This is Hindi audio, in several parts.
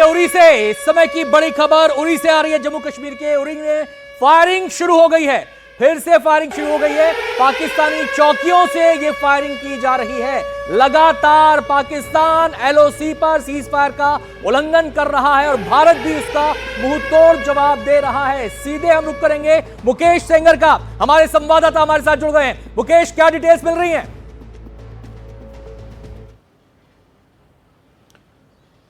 उरी से इस समय की बड़ी खबर उरी से आ रही है। जम्मू कश्मीर के उरी में फायरिंग शुरू हो गई है। फिर से फायरिंग शुरू हो गई है। पाकिस्तानी चौकियों से यह फायरिंग की जा रही है। लगातार पाकिस्तान एलओसी पर सीज फायर का उल्लंघन कर रहा है और भारत भी उसका मुंहतोड़ जवाब दे रहा है। सीधे हम रुख करेंगे मुकेश सेंगर का, हमारे संवाददाता हमारे साथ जुड़ गए हैं। मुकेश, क्या डिटेल्स मिल रही हैं?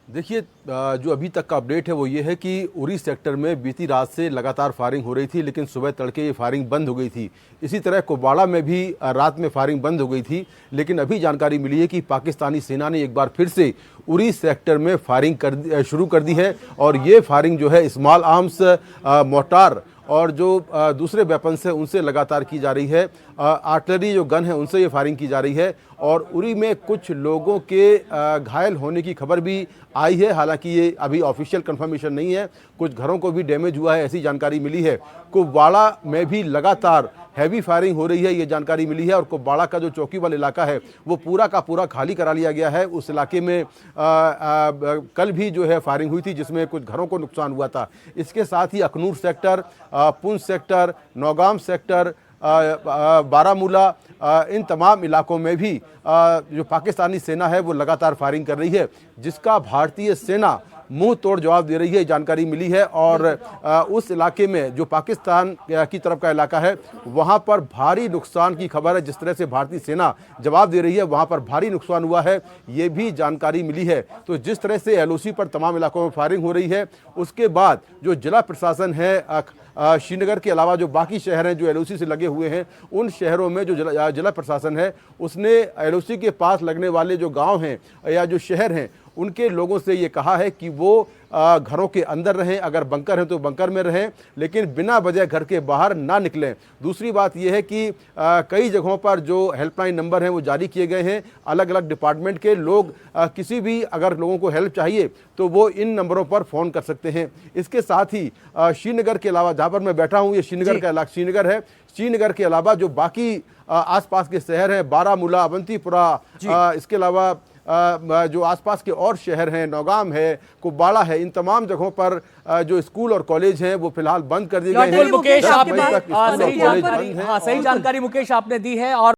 देखिए, जो अभी तक का अपडेट है वो ये है कि उरी सेक्टर में बीती रात से लगातार फायरिंग हो रही थी, लेकिन सुबह तड़के ये फायरिंग बंद हो गई थी। इसी तरह कुपवाड़ा में भी रात में फायरिंग बंद हो गई थी, लेकिन अभी जानकारी मिली है कि पाकिस्तानी सेना ने एक बार फिर से उरी सेक्टर में फायरिंग शुरू कर दी है। और ये फायरिंग जो है स्मॉल आर्म्स, मोर्टार और जो दूसरे वेपन्स हैं उनसे लगातार की जा रही है। आर्टिलरी जो गन है उनसे ये फायरिंग की जा रही है। और उरी में कुछ लोगों के घायल होने की खबर भी आई है, हालांकि ये अभी ऑफिशियल कंफर्मेशन नहीं है। कुछ घरों को भी डैमेज हुआ है, ऐसी जानकारी मिली है। कुपवाड़ा में भी लगातार हैवी फायरिंग हो रही है, ये जानकारी मिली है। और कुपवाड़ा का जो चौकी वाला इलाका है वो पूरा का पूरा खाली करा लिया गया है। उस इलाके में कल भी जो है फायरिंग हुई थी, जिसमें कुछ घरों को नुकसान हुआ था। इसके साथ ही Akhnoor sector, Poonch sector, Naugam sector, Baramulla, इन तमाम इलाकों में भी जो पाकिस्तानी सेना है वो लगातार फायरिंग कर रही है, जिसका भारतीय सेना मुंह तोड़ जवाब दे रही है, जानकारी मिली है। और उस इलाके में जो पाकिस्तान की तरफ का इलाका है वहां पर भारी नुकसान की खबर है। जिस तरह से भारतीय सेना जवाब दे रही है वहां पर भारी नुकसान हुआ है, ये भी जानकारी मिली है। तो जिस तरह से एलओसी पर तमाम इलाकों में फायरिंग हो रही है, उसके बाद जो जिला प्रशासन है श्रीनगर के अलावा जो बाकी शहर हैं जो एलओसी से लगे हुए हैं, उन शहरों में जो जिला प्रशासन है उसने एलओसी के पास लगने वाले जो गांव हैं या जो शहर हैं उनके लोगों से ये कहा है कि वो घरों के अंदर रहें, अगर बंकर हैं तो बंकर में रहें, लेकिन बिना वजह घर के बाहर ना निकलें। दूसरी बात यह है कि कई जगहों पर जो हेल्पलाइन नंबर हैं वो जारी किए गए हैं अलग अलग डिपार्टमेंट के। लोग किसी भी अगर लोगों को हेल्प चाहिए तो वो इन नंबरों पर फ़ोन कर सकते हैं। इसके साथ ही श्रीनगर के अलावा, जहाँ पर मैं बैठा हूँ ये श्रीनगर का इलाका श्रीनगर है, श्रीनगर के अलावा जो बाकी आसपास के शहर हैं, बारामूला, अवंतीपुरा, इसके अलावा जो आसपास के और शहर हैं, नौगाम है, कुपवाड़ा है, इन तमाम जगहों पर जो स्कूल और कॉलेज हैं वो फिलहाल बंद कर दिए गए हैं। मुकेश, आपने सही जानकारी मुकेश आपने दी है। और